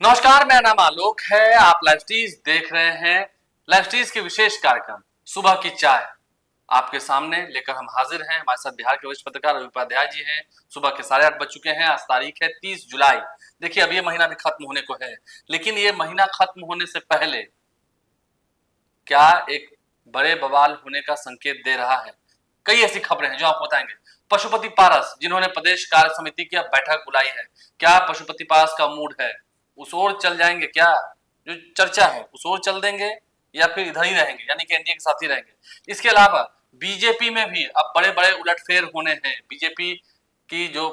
नमस्कार, मेरा नाम आलोक है। आप लाइव देख रहे हैं। लाइव के विशेष कार्यक्रम सुबह की चाय आपके सामने लेकर हम हाजिर हैं। हमारे साथ बिहार के वरिष्ठ पत्रकार रवि उपाध्याय जी हैं। सुबह के 8:30 बज चुके हैं। आज तारीख है 30 जुलाई। देखिए, अब ये महीना भी खत्म होने को है, लेकिन ये महीना खत्म होने से पहले क्या एक बड़े बवाल होने का संकेत दे रहा है। कई ऐसी खबरें हैं जो आपको बताएंगे। पशुपति पारस, जिन्होंने प्रदेश कार्य समिति की अब बैठक बुलाई है, क्या पशुपति पारस का मूड है? उस ओर चल जाएंगे क्या? जो चर्चा है उस ओर चल देंगे या फिर इधर ही रहेंगे, यानी कि एनडीए के साथ ही रहेंगे? इसके अलावा बीजेपी में भी अब बड़े बड़े उलटफेर होने हैं। बीजेपी की जो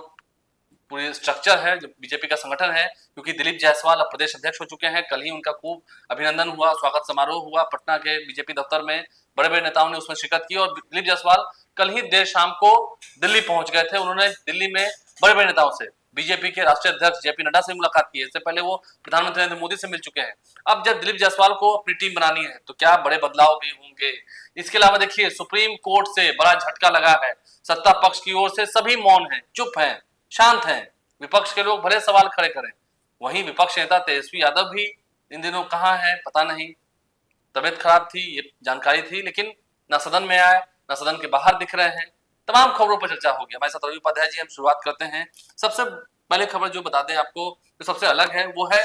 पूरी स्ट्रक्चर है, जो बीजेपी का संगठन है, क्योंकि दिलीप जायसवाल अब प्रदेश अध्यक्ष हो चुके हैं। कल ही उनका खूब अभिनंदन हुआ, स्वागत समारोह हुआ पटना के बीजेपी दफ्तर में। बड़े बड़े नेताओं ने उसमें शिरकत की और दिलीप जायसवाल कल ही देर शाम को दिल्ली पहुंच गए थे। उन्होंने दिल्ली में बड़े बड़े नेताओं से, बीजेपी के राष्ट्रीय अध्यक्ष जेपी नड्डा से मुलाकात की है। इससे पहले वो प्रधानमंत्री नरेंद्र मोदी से मिल चुके हैं। अब जब दिलीप जायसवाल को अपनी टीम बनानी है तो क्या बड़े बदलाव भी होंगे? इसके अलावा देखिए, सुप्रीम कोर्ट से बड़ा झटका लगा है। सत्ता पक्ष की ओर से सभी मौन हैं, चुप हैं, शांत हैं। विपक्ष के लोग भले सवाल खड़े करें, वहीं विपक्ष नेता तेजस्वी यादव भी इन दिनों कहाँ है पता नहीं। तबियत खराब थी, ये जानकारी थी, लेकिन ना सदन में आए ना सदन के बाहर दिख रहे हैं। तमाम खबरों पर चर्चा होगी। हमारे साथ रवि उपाध्याय जी, हम शुरुआत करते हैं। सबसे पहले खबर जो बता दें आपको, जो सबसे अलग है वो है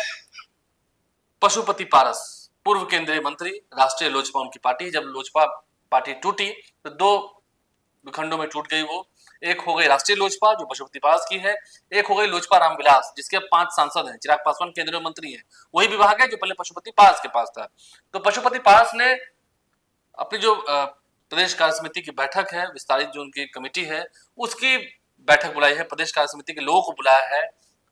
पशुपति पारस, पूर्व केंद्रीय मंत्री, राष्ट्रीय लोजपा उनकी पार्टी। जब लोजपा पार्टी टूटी तो दो विखंडों में टूट गई वो। एक हो गई राष्ट्रीय लोजपा जो पशुपति पारस की है, एक हो गई लोजपा रामविलास जिसके 5 सांसद हैं। चिराग पासवान केंद्रीय मंत्री हैं, वही विभाग है जो पहले पशुपति पारस के पास था। तो पशुपति पारस ने अपनी जो प्रदेश कार्य समिति की बैठक है, विस्तारित जो उनकी कमेटी है, उसकी बैठक बुलाई है। प्रदेश कार्य समिति के लोगों को बुलाया है,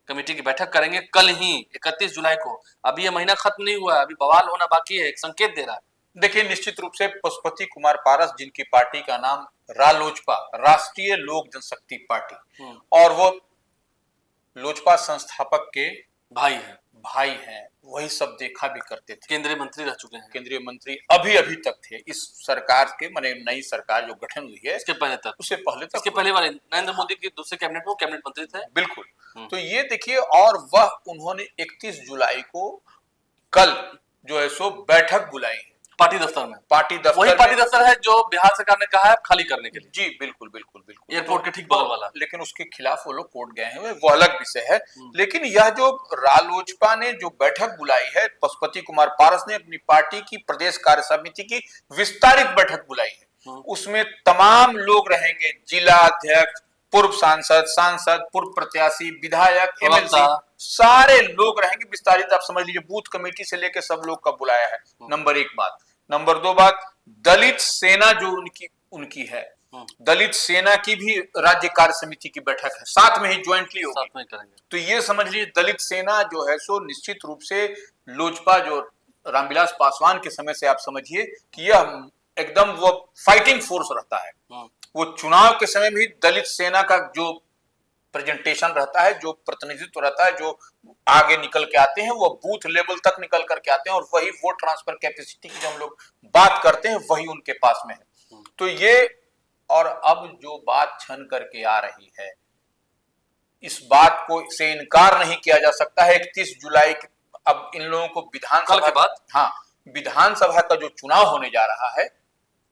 कमेटी की बैठक करेंगे कल ही 31 जुलाई को। अभी ये महीना खत्म नहीं हुआ है, अभी बवाल होना बाकी है, एक संकेत दे रहा है। देखिए, निश्चित रूप से पशुपति कुमार पारस, जिनकी पार्टी का नाम रालोजपा, राष्ट्रीय लोक जनशक्ति पार्टी, और वो लोजपा संस्थापक के भाई हैं, वही सब देखा भी करते थे। केंद्रीय मंत्री रह चुके हैं, केंद्रीय मंत्री अभी तक थे इस सरकार के, माने नई सरकार जो गठन हुई है इसके पहले तक, उससे पहले तक, इसके पहले वाले नरेंद्र मोदी की दूसरे कैबिनेट में वो कैबिनेट मंत्री थे। बिल्कुल। तो ये देखिए, और वह उन्होंने 31 जुलाई को कल जो है सो बैठक बुलाई है पार्टी दफ्तर में। पार्टी दफ्तर, वही पार्टी दफ्तर है जो बिहार सरकार ने कहा है खाली करने के लिए। जी बिल्कुल बिल्कुल बिल्कुल, एयरपोर्ट के ठीक बगल वाला। लेकिन उसके खिलाफ वो लोग कोर्ट गए हैं, वो अलग विषय है। लेकिन यह जो रालोजपा ने जो बैठक बुलाई है, पशुपति कुमार पारस ने अपनी पार्टी की प्रदेश कार्य समिति की विस्तारित बैठक बुलाई है, उसमें तमाम लोग रहेंगे, जिला अध्यक्ष, पूर्व सांसद, पूर्व प्रत्याशी, विधायक, एमएलसी, सारे लोग रहेंगे विस्तारित। आप समझ लीजिए, बूथ कमेटी से लेकर सब लोग का बुलाया है। नंबर 1 बात। नंबर 2 बात, दलित सेना जो उनकी है, दलित सेना की भी राज्य कार्य समिति की बैठक है, साथ में ही ज्वाइंटली होगी। तो ये समझ लीजिए, दलित सेना जो है सो निश्चित रूप से लोजपा जो रामविलास पासवान के समय से आप समझिए कि यह एकदम वो फाइटिंग फोर्स रहता है। वो चुनाव के समय भी दलित सेना का जो प्रेजेंटेशन रहता है, जो प्रतिनिधित्व रहता है, जो आगे निकल के आते हैं, वो बूथ लेवल तक निकल करके आते हैं, और वही वोट ट्रांसफर कैपेसिटी की जो हम लोग बात करते हैं वही उनके पास में है। तो ये, और अब जो बात छन करके आ रही है, इस बात को से इनकार नहीं किया जा सकता है। 31 जुलाई अब इन लोगों को विधानसभा के बाद, हाँ, विधानसभा का जो चुनाव होने जा रहा है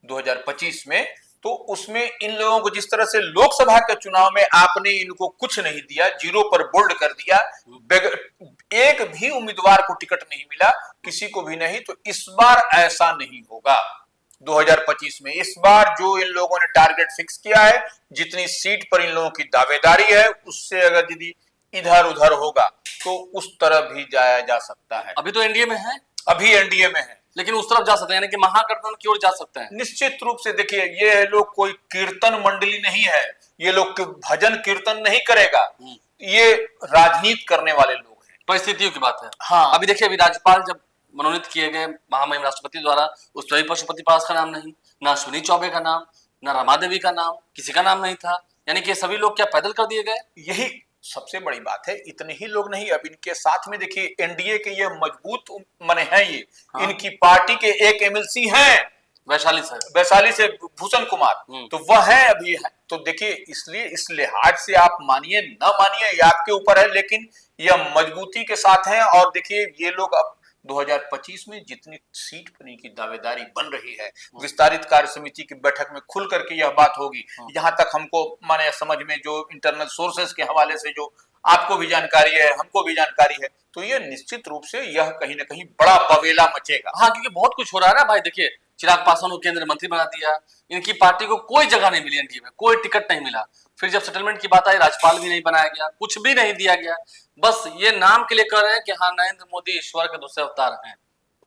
2025 में, तो उसमें इन लोगों को जिस तरह से लोकसभा के चुनाव में आपने इनको कुछ नहीं दिया, 0 पर बोल्ड कर दिया, एक भी उम्मीदवार को टिकट नहीं मिला, किसी को भी नहीं, तो इस बार ऐसा नहीं होगा 2025 में। इस बार जो इन लोगों ने टारगेट फिक्स किया है, जितनी सीट पर इन लोगों की दावेदारी है, उससे अगर यदि इधर उधर होगा तो उस तरफ भी जाया जा सकता है। अभी तो एनडीए में है, अभी एनडीए में है, लेकिन उस तरफ जा सकते हैं, यानी कि महागठबंधन की ओर जा सकते हैं। निश्चित रूप से। देखिए, ये लोग कोई कीर्तन मंडली नहीं है, ये लोग भजन कीर्तन नहीं करेगा, ये राजनीति करने वाले लोग हैं। परिस्थितियों की बात है। हाँ, अभी देखिए, अभी राज्यपाल जब मनोनीत किए गए महामहिम राष्ट्रपति द्वारा, उसमें पशुपति पारस का नाम नहीं, ना अश्विनी चौबे का नाम, ना रमा देवी का नाम, किसी का नाम नहीं था। यानी कि सभी लोग क्या पैदल कर दिए गए? यही सबसे बड़ी बात है। इतने ही लोग नहीं, अब इनके साथ में देखिए एनडीए के ये मजबूत मने हैं, ये इनकी पार्टी के एक एमएलसी हैं वैशाली से भूषण कुमार, तो वह है अभी है। तो देखिए, इसलिए इस लिहाज से आप मानिए न मानिए ये आपके ऊपर है, लेकिन यह मजबूती के साथ है। और देखिए, ये लोग अब 2025 में जितनी सीट पर इनकी दावेदारी बन रही है, विस्तारित कार्य समिति की बैठक में खुल करके यह बात होगी। यहाँ तक हमको माने समझ में जो इंटरनल सोर्सेस के हवाले से जो आपको भी जानकारी है, हमको भी जानकारी है, तो यह निश्चित रूप से यह कहीं ना कहीं बड़ा बवेला मचेगा। हाँ, क्योंकि बहुत कुछ हो रहा है ना भाई। देखिए, चिराग पासवान को केंद्रीय मंत्री बना दिया, इनकी पार्टी को कोई जगह नहीं मिली एनडीए में, कोई टिकट नहीं मिला। फिर जब सेटलमेंट की बात आई, राज्यपाल भी नहीं बनाया गया, कुछ भी नहीं दिया गया। बस ये नाम के लिए कह रहे हैं कि हाँ, नरेंद्र मोदी ईश्वर के दूसरे अवतार हैं।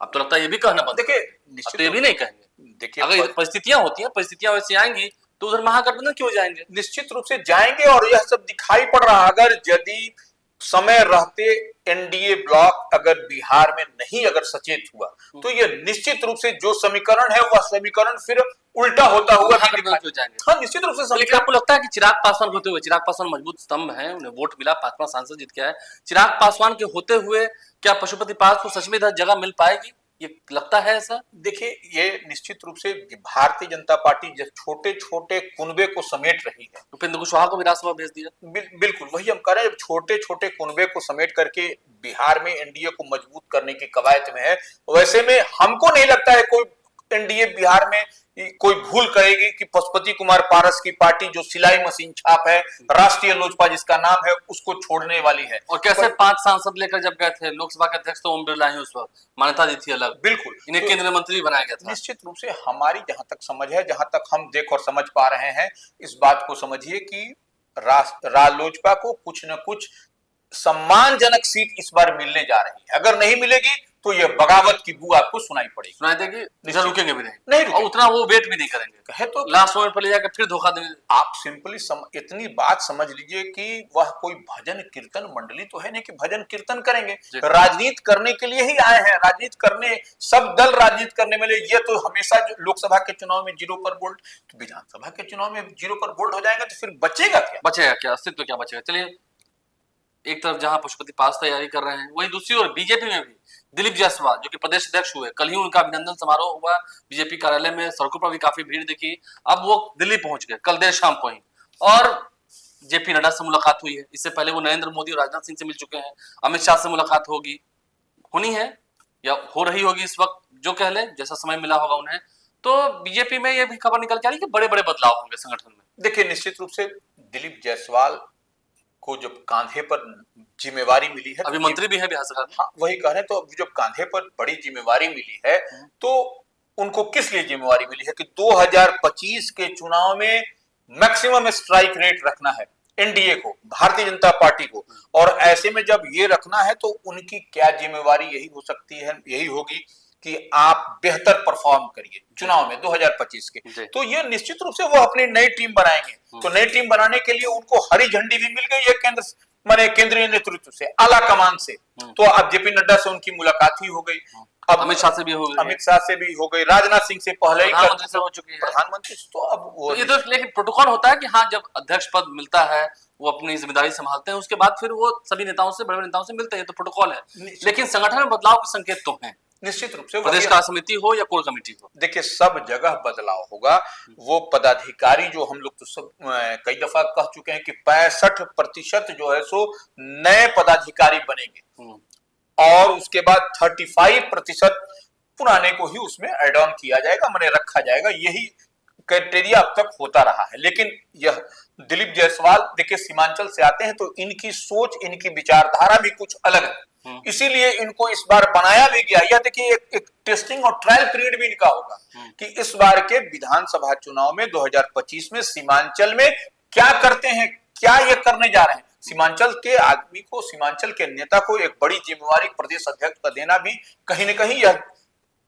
अब तो लगता है ये भी कहना बंद। देखिए, तो ये भी नहीं कहेंगे। देखिए, अगर परिस्थितियां होती हैं, परिस्थितियां वैसी आएंगी तो उधर महागठबंधन क्यों जाएंगे? निश्चित रूप से जाएंगे। और यह सब दिखाई पड़ रहा, अगर यदि समय रहते एनडीए ब्लॉक अगर बिहार में नहीं अगर सचेत हुआ, तो यह निश्चित रूप से जो समीकरण है वह समीकरण फिर उल्टा होता हुआ क्यों जाएंगे? हाँ, निश्चित रूप से। लेकिन आपको लगता है कि चिराग पासवान होते हुए, चिराग पासवान मजबूत स्तंभ है, उन्हें वोट मिला, 5वां सांसद जीत गया है, चिराग पासवान के होते हुए क्या पशुपति पास को सच में जगह मिल पाएगी? ये लगता है ऐसा? देखिए, ये निश्चित रूप से भारतीय जनता पार्टी जब छोटे छोटे कुनबे को समेट रही है, उपेंद्र कुशवाहा को विधानसभा भेज दिया। बिल्कुल वही हम कह रहे हैं, जब छोटे छोटे कुनबे को समेट करके बिहार में एनडीए को मजबूत करने की कवायद में है, वैसे में हमको नहीं लगता है कोई एनडीए बिहार में कोई भूल करेगी कि पशुपति कुमार पारस की पार्टी जो सिलाई मशीन छाप है, राष्ट्रीय लोजपा जिसका नाम है, उसको छोड़ने वाली है। और कैसे 5 सांसद लेकर जब गए थे लोकसभा के अध्यक्ष, तो ओम बिरला ही उस वक्त मान्यता दी थी अलग। बिल्कुल, इन्हें तो केंद्रीय मंत्री बनाया गया था। निश्चित रूप से हमारी जहां तक समझ है, जहां तक हम देख और समझ पा रहे हैं, इस बात को समझिए कि रालोजपा को कुछ न कुछ सम्मानजनक सीट इस बार मिलने जा रही है। अगर नहीं मिलेगी तो यह बगावत की बू आपको सुनाई पड़ेगी। सुनाई देगी, रुकेंगे भी नहीं और उतना वो वेट भी नहीं करेंगे। कहे तो लास्ट मोमेंट पर ले जाकर फिर धोखा देंगे। आप सिंपली इतनी बात समझ लीजिए कि वह कोई भजन कीर्तन मंडली तो है नहीं कि भजन कीर्तन करेंगे। राजनीति करने के लिए ही आए हैं, राजनीति करने, सब दल राजनीति करने में। ये तो हमेशा लोकसभा के चुनाव में 0 पर बोल्ड, तो विधानसभा के चुनाव में 0 पर बोल्ड हो जाएगा, तो फिर बचेगा क्या? बचेगा क्या? अस्तित्व क्या बचेगा? चलिए, एक तरफ जहां पशुपति पास तैयारी कर रहे हैं, वहीं दूसरी ओर बीजेपी में भी दिलीप जायसवाल जो कि प्रदेश अध्यक्ष हुए, कल ही उनका अभिनंदन समारोह हुआ बीजेपी कार्यालय में, सड़कों पर भी काफी भीड़ दिखी। अब वो दिल्ली पहुंच गए कल देर शाम को ही, और जेपी नड्डा से मुलाकात हुई है। इससे पहले वो नरेंद्र मोदी और राजनाथ सिंह से मिल चुके हैं, अमित शाह से मुलाकात होगी, होनी है या हो रही होगी इस वक्त, जो कह ले, जैसा समय मिला होगा उन्हें। तो बीजेपी में ये भी खबर निकल के आ रही है कि बड़े बड़े बदलाव होंगे संगठन में। देखिए, निश्चित रूप से दिलीप जायसवाल को जब कांधे पर जिम्मेवारी मिली है, अभी मंत्री भी है बिहार सरकार में। हाँ, वही कह रहे हैं। तो जब कांधे पर बड़ी जिम्मेवारी मिली है, तो उनको किस लिए जिम्मेवारी मिली है कि 2025 के चुनाव में मैक्सिमम स्ट्राइक रेट रखना है एनडीए को, भारतीय जनता पार्टी को। और ऐसे में जब ये रखना है, तो उनकी क्या जिम्मेवारी यही हो सकती है, यही होगी कि आप बेहतर परफॉर्म करिए चुनाव में 2025 के। तो ये निश्चित रूप से वो अपनी नई टीम बनाएंगे। तो नई टीम बनाने के लिए उनको हरी झंडी भी मिल गई है केंद्रीय नेतृत्व से, आला कमान से। तो अब जेपी नड्डा से उनकी मुलाकात ही हो गई, अब अमित शाह से भी हो गई, राजनाथ सिंह से पहले ही प्रधानमंत्री से हो चुकी है, प्रधानमंत्री। तो अब वो ये तो लेकिन प्रोटोकॉल होता है कि हाँ, जब अध्यक्ष पद मिलता है वो अपनी जिम्मेदारी संभालते हैं, उसके बाद फिर वो सभी नेताओं से, बड़े बड़े नेताओं से मिलते हैं, तो प्रोटोकॉल है। लेकिन संगठन में बदलाव के संकेत तो हैं, निश्चित रूप से, प्रदेश कार्य समिति हो या कोर कमेटी हो। देखिए, सब जगह बदलाव होगा। वो पदाधिकारी जो हम लोग तो सब कई दफा कह चुके हैं कि 65% जो है सो नए पदाधिकारी बनेंगे, और उसके बाद 35% पुराने को ही उसमें एड ऑन किया जाएगा, माने रखा जाएगा। यही क्राइटेरिया अब तक होता रहा है। लेकिन यह दिलीप जायसवाल देखिए सीमांचल से आते हैं, तो इनकी सोच, इनकी विचारधारा भी कुछ अलग है, इसीलिए इनको इस बार बनाया भी गया। यह देखिए एक टेस्टिंग और ट्रायल पीरियड भी इनका होगा कि इस बार के विधानसभा चुनाव में 2025 में सीमांचल में क्या करते हैं, क्या ये करने जा रहे हैं। सीमांचल के आदमी को, सीमांचल के नेता को एक बड़ी जिम्मेवारी प्रदेश अध्यक्ष का देना भी कहीं न कहीं यह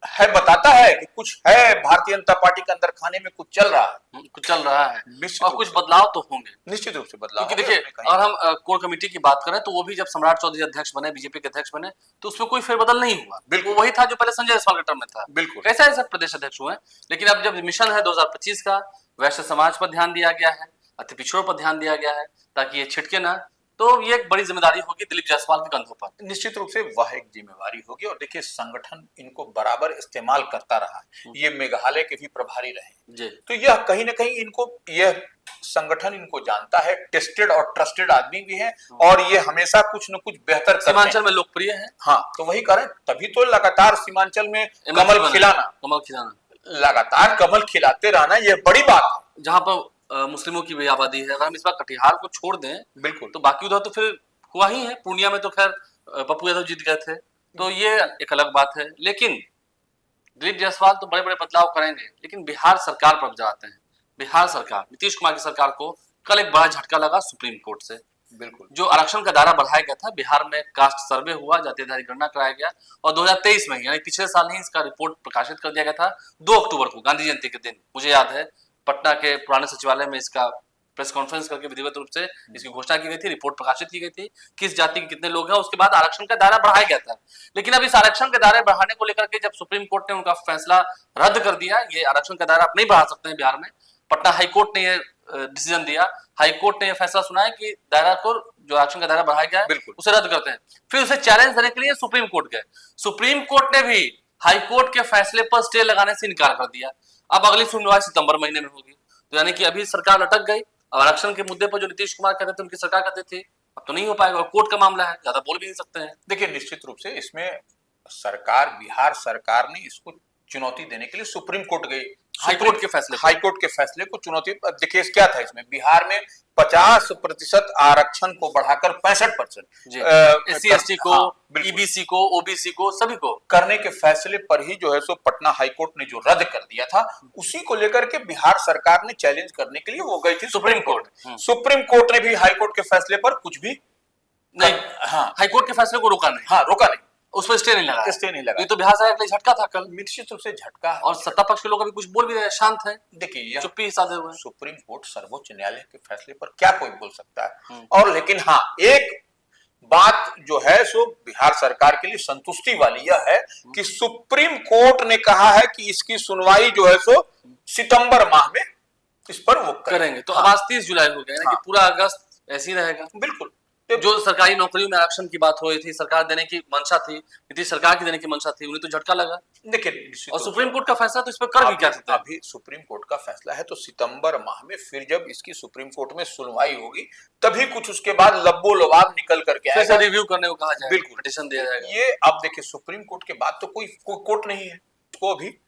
है, बताता है कि कुछ है भारतीय जनता पार्टी के अंदर, खाने में कुछ चल रहा है, और कुछ बदलाव तो होंगे, निश्चित रूप से बदलाव। क्योंकि देखिए, और हम कोर कमेटी की बात करें तो वो भी जब सम्राट चौधरी अध्यक्ष बने, बीजेपी के अध्यक्ष बने, तो उसमें कोई फेरबदल नहीं हुआ। बिल्कुल वही था जो पहले संजय जायसवाल के टर्म में था। बिल्कुल कैसा ऐसा प्रदेश अध्यक्ष हुए। लेकिन अब जब मिशन है 2025 का, वैश्य समाज पर ध्यान दिया गया है, अति पिछड़ों पर ध्यान दिया गया है, ताकि ये छिटके ना, तो ये एक बड़ी जिम्मेदारी होगी दिलीप जायसवाल के कंधों पर। निश्चित रूप से वह एक जिम्मेवारी होगी। और देखिए, संगठन इनको बराबर इस्तेमाल करता रहा है, ये मेघालय के भी प्रभारी रहे, जी तो यह कहीं ना कहीं इनको, यह संगठन इनको जानता है, टेस्टेड और ट्रस्टेड आदमी भी है, और ये हमेशा कुछ न कुछ बेहतर करते हैं। सीमांचल में लोकप्रिय है। हाँ, तो वही कारण, तभी तो लगातार सीमांचल में कमल खिलाना, लगातार कमल खिलाते रहना, यह बड़ी बात है। जहां पर मुस्लिमों की भी आबादी है। अगर हम इस बार कटिहार को छोड़ दें बिल्कुल, तो बाकी उधर तो फिर हुआ ही है। पूर्णिया में तो खैर पप्पू यादव जीत गए थे, तो ये एक अलग बात है। लेकिन दिलीप जायसवाल तो बड़े बड़े बदलाव करेंगे, लेकिन बिहार सरकार पर जाते हैं। बिहार सरकार, नीतीश कुमार की सरकार को कल एक बड़ा झटका लगा सुप्रीम कोर्ट से। बिल्कुल, जो आरक्षण का दायरा बढ़ाया गया था, बिहार में कास्ट सर्वे हुआ, जाति आधारित गणना कराया गया, और 2023 में यानी पिछले साल ही इसका रिपोर्ट प्रकाशित कर दिया गया था। 2 अक्टूबर को गांधी जयंती के दिन, मुझे याद है, पटना के पुराने सचिवालय में इसका प्रेस कॉन्फ्रेंस करके विधिवत रूप से इसकी घोषणा की गई थी, रिपोर्ट प्रकाशित की गई थी, किस जाति के कितने लोग हैं। उसके बाद आरक्षण का दायरा बढ़ाया गया था। लेकिन अब इस आरक्षण के दायरे बढ़ाने को लेकर के जब सुप्रीम कोर्ट ने उनका फैसला रद्द कर दिया, ये आरक्षण का दायरा आप नहीं बढ़ा सकते हैं बिहार में, पटना हाईकोर्ट ने यह डिसीजन दिया, हाईकोर्ट ने यह फैसला सुनाया कि दायरा को, जो आरक्षण का दायरा बढ़ाया गया है, उसे रद्द करते हैं। फिर उसे चैलेंज करने के लिए सुप्रीम कोर्ट गए। सुप्रीम कोर्ट ने भी हाईकोर्ट के फैसले पर स्टे लगाने से इनकार कर दिया। अब अगली सुनवाई सितंबर महीने में होगी। तो यानी कि अभी सरकार लटक गई। अब आरक्षण के मुद्दे पर जो नीतीश कुमार कहते थे, उनकी सरकार कहते थे, अब तो नहीं हो पाएगा, कोर्ट का मामला है, ज्यादा बोल भी नहीं सकते हैं। देखिए, निश्चित रूप से इसमें सरकार, बिहार सरकार ने इसको चुनौती देने के लिए सुप्रीम कोर्ट गई, हाईकोर्ट के फैसले को चुनौती। देखिए, क्या था इसमें, बिहार में 50% आरक्षण को बढ़ाकर 65% SC ST को, EBC को, OBC को, सभी को करने के फैसले पर ही जो है सो पटना हाईकोर्ट ने जो रद्द कर दिया था, उसी को लेकर के बिहार सरकार ने चैलेंज करने के लिए वो गई थी सुप्रीम कोर्ट। सुप्रीम कोर्ट ने भी हाईकोर्ट के फैसले पर कुछ भी नहीं, हाँ, हाईकोर्ट के फैसले को रोका नहीं, हाँ, रोका नहीं, उस पर स्टे नहीं लगा, ये तो बिहार सरकार के लिए झटका था कल। निश्चित रूप से झटका। और सत्ता पक्ष के लोग अभी कुछ बोल भी रहे हैं, शांत है, देखिए, चुप्पी साधे हुए। सुप्रीम कोर्ट, सर्वोच्च न्यायालय के फैसले पर क्या कोई बोल सकता है। और लेकिन हाँ, एक बात जो है सो बिहार सरकार के लिए संतुष्टि वाली यह है कि सुप्रीम कोर्ट ने कहा है कि इसकी सुनवाई जो है सो सितंबर माह में इस पर वो करेंगे। तो आज 30 जुलाई हो गया, कि पूरा अगस्त ऐसे ही रहेगा। बिल्कुल, जो सरकारी नौकरियों में आरक्षण की बात हो रही थी, सरकार देने की मंशा थी, नीतीश सरकार की देने की मंशा थी, उन्हें तो झटका लगा। देखिए, और सुप्रीम कोर्ट का फैसला तो इस पर कर भी क्या सकता है। अभी सुप्रीम कोर्ट का फैसला है, तो सितंबर माह में फिर जब इसकी सुप्रीम कोर्ट में सुनवाई होगी, तभी कुछ उसके बाद लब्बो लबाब निकल करके आएगा, रिव्यू करने को कहा जाएगा, बिल्कुल पिटीशन दिया जाएगा। ये अब देखिए, सुप्रीम कोर्ट के बाद तो कोई कोर्ट नहीं है, उसको भी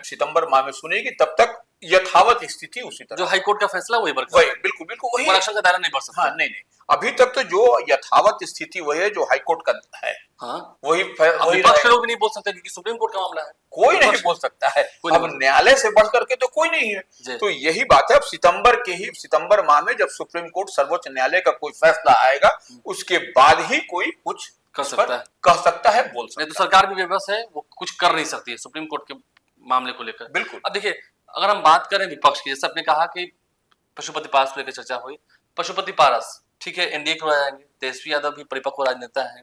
सितंबर माह में सुनेगी, तब तक यथावत स्थिति उसी तरह, जो हाईकोर्ट का फैसला वही बरकरार, बिल्कुल बिल्कुल वही, आरक्षण का दायरा नहीं बढ़ सकता। हाँ, नहीं, अभी तक तो जो यथावत स्थिति वही है जो हाईकोर्ट का है, हाँ, वही विपक्ष के लोग भी नहीं बोल सकते, क्योंकि सुप्रीम कोर्ट का मामला है, कोई नहीं बोल सकता है। अब न्यायालय से बढ़ करके तो कोई नहीं है। तो यही बात है, अब सितंबर माह में जब सुप्रीम कोर्ट, सर्वोच्च न्यायालय का कोई फैसला आएगा, उसके बाद ही कोई कुछ कह सकता है, बोल सकता है। नहीं तो सरकार भी बेबस है, वो कुछ कर नहीं सकती है सुप्रीम कोर्ट के मामले को लेकर। बिल्कुल। अब देखिए, अगर हम बात करें विपक्ष की, जैसे आपने कहा कि पशुपति पारस को लेकर चर्चा हुई, पशुपति पारस ठीक है, एनडीए को जाएंगे, तेजस्वी यादव भी परिपक्व राजनेता है,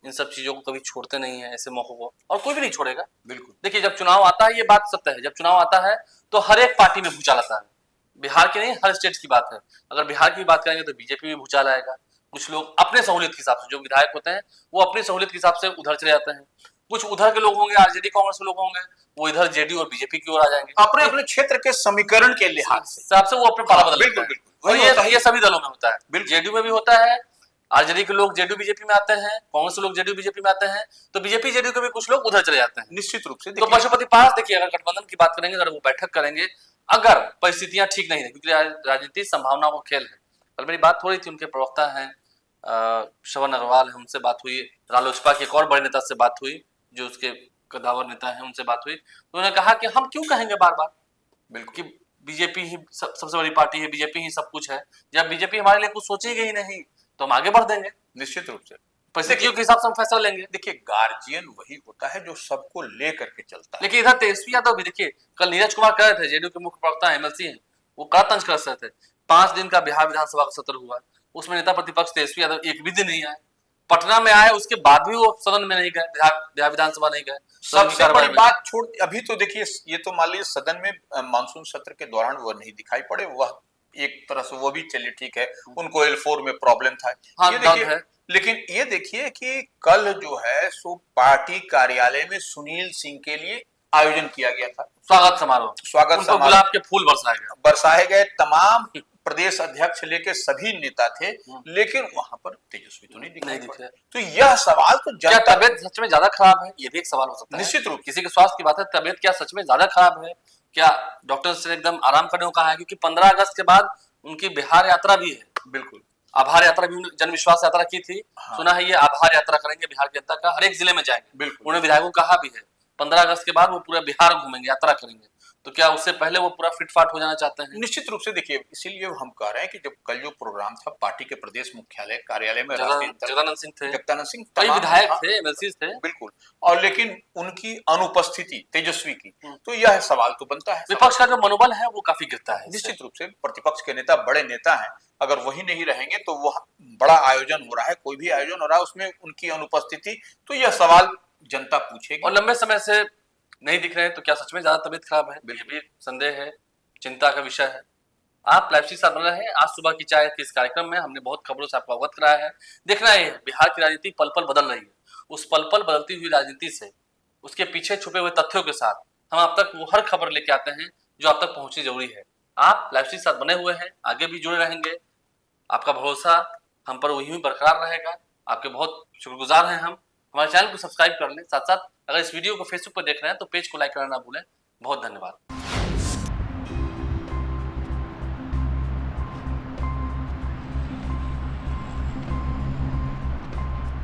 इन सब चीजों को कभी छोड़ते नहीं है, ऐसे मौकों को, और कोई भी नहीं छोड़ेगा। बिल्कुल, देखिए, जब चुनाव आता है, ये बात सत्य है, जब चुनाव आता है तो हर एक पार्टी में भूचाल आता है। बिहार की नहीं, हर स्टेट की बात है। अगर बिहार की बात करेंगे तो बीजेपी में भूचाल आएगा। कुछ लोग अपने सहूलियत के हिसाब से, जो विधायक होते हैं वो अपनी सहूलियत के हिसाब से उधर चले जाते हैं। कुछ उधर के लोग होंगे, आरजेडी कांग्रेस के लोग होंगे, वो इधर जेडीयू और बीजेपी की ओर आ जाएंगे, अपने अपने क्षेत्र के समीकरण के लिहाज से हिसाब से वो अपने पाला बदल लेते हैं। बिल्कुल, ये सभी दलों में होता है, जेडीयू में भी होता है, आरजेडी के लोग जेडीयू बीजेपी में आते हैं, कांग्रेस के लोग जेडीयू बीजेपी में आते हैं, तो बीजेपी जेडीयू के भी कुछ लोग उधर चले जाते हैं। निश्चित रूप से। तो पशुपति पारस देखिए, अगर गठबंधन की बात करेंगे, अगर वो बैठक करेंगे, अगर परिस्थितियां ठीक नहीं है, क्योंकि राजनीति संभावनाओं का खेल है। कल मेरी बात हो रही थी, उनके प्रवक्ता हैं श्रवण अग्रवाल है, उनसे बात हुई, रालोसपा के एक और बड़े नेता से बात हुई, जो उसके कदावर नेता है, उनसे बात हुई, तो उन्होंने कहा कि हम क्यों कहेंगे बार बार बिल्कुल कि बीजेपी ही सबसे बड़ी पार्टी है, बीजेपी ही सब कुछ है। जब बीजेपी हमारे लिए कुछ सोचेगी ही नहीं तो हम आगे बढ़ देंगे। निश्चित रूप से परिस्थितियों के हिसाब से हम फैसला लेंगे। देखिए, गार्जियन वही होता है जो सबको लेकर के चलता है। लेकिन इधर तेजस्वी यादव भी देखिए, कल नीरज कुमार कह रहे थे, जेडीयू के मुख्य प्रवक्ता एमएलसी हैं, वो कड़ा तंज कर रहे थे। 5 दिन का बिहार विधानसभा का सत्र हुआ, उसमें नेता प्रतिपक्ष तेजस्वी यादव एक भी दिन नहीं आए। पटना में आए, उसके बाद भी वो सदन में नहीं गए, बिहार विधानसभा नहीं गए। सबसे बड़ी बात छोड़, अभी तो देखिए, ये तो मान लीजिए सदन में मानसून सत्र के दौरान वह नहीं दिखाई पड़े, वह एक तरह से वो भी चलिए ठीक है, उनको L4 में प्रॉब्लम था। हाँ, ये दर्द देखिए, है। लेकिन ये देखिए कि कल जो है सो पार्टी कार्यालय में सुनील सिंह के लिए आयोजन किया गया था, स्वागत समारोह, स्वागत उनको समारोह गुलाब के फूल बरसाए गए। बरसाए गए, तमाम प्रदेश अध्यक्ष लेके सभी नेता थे, लेकिन वहां पर तेजस्वी तो नहीं नहीं दिखाई दिख पड़े। रहे। तो यह सवाल तो क्या जनता तबीयत सच में ज्यादा खराब है, ये भी एक सवाल हो सकता है। निश्चित रूप किसी के स्वास्थ्य की बात है, तबीयत क्या सच में ज्यादा खराब है? क्या डॉक्टर से एकदम आराम करने को कहा है? क्योंकि 15 अगस्त के बाद उनकी बिहार यात्रा भी है। बिल्कुल आभार यात्रा भी, जन विश्वास यात्रा की थी। हाँ। सुना है ये आभार यात्रा करेंगे बिहार की जनता का, हर एक जिले में जाएंगे। बिल्कुल। उन्होंने विधायकों को कहा भी है 15 अगस्त के बाद वो पूरा बिहार घूमेंगे, यात्रा करेंगे। तो क्या उससे पहले वो पूरा फिटफाट हो जाना चाहते हैं? निश्चित रूप से देखिए, इसीलिए हम कह रहे हैं कि जब कल जो प्रोग्राम था पार्टी के प्रदेश मुख्यालय कार्यालय में राष्ट्रीय जगदानंद सिंह थे, जगदानंद सिंह कई तमाम विधायक हाँ, थे, एमएलसी थे। बिल्कुल, और लेकिन उनकी अनुपस्थिति तेजस्वी की, तो यह सवाल तो बनता है। विपक्ष का जो मनोबल है वो काफी गिरता है। निश्चित रूप से प्रतिपक्ष के नेता बड़े नेता हैं, अगर वही नहीं रहेंगे तो वो बड़ा आयोजन हो रहा है, कोई भी आयोजन हो रहा है, उसमें उनकी अनुपस्थिति, तो यह सवाल जनता पूछेगी। और लंबे समय से नहीं दिख रहे हैं, तो क्या सच में ज्यादा तबीयत खराब है? ये भी संदेह है, चिंता का विषय है। आप लाइव के साथ बन रहे हैं। आज सुबह की चाय के इस कार्यक्रम में हमने बहुत खबरों से आपको अवगत कराया है। देखना ये है, बिहार की राजनीति पल पल बदल रही है। उस पल पल बदलती हुई राजनीति से, उसके पीछे छुपे हुए तथ्यों के साथ हम आप तक वो हर खबर लेके आते हैं जो आप तक पहुंचनी जरूरी है। आप लाइव के साथ बने हुए हैं, आगे भी जुड़े रहेंगे। आपका भरोसा हम पर वही बरकरार रहेगा। आपके बहुत शुक्रगुजार हैं हम। हमारे चैनल को सब्सक्राइब कर लें। साथ साथ अगर इस वीडियो को फेसबुक पर देख रहे हैं तो पेज को लाइक करना ना भूलें। बहुत धन्यवाद।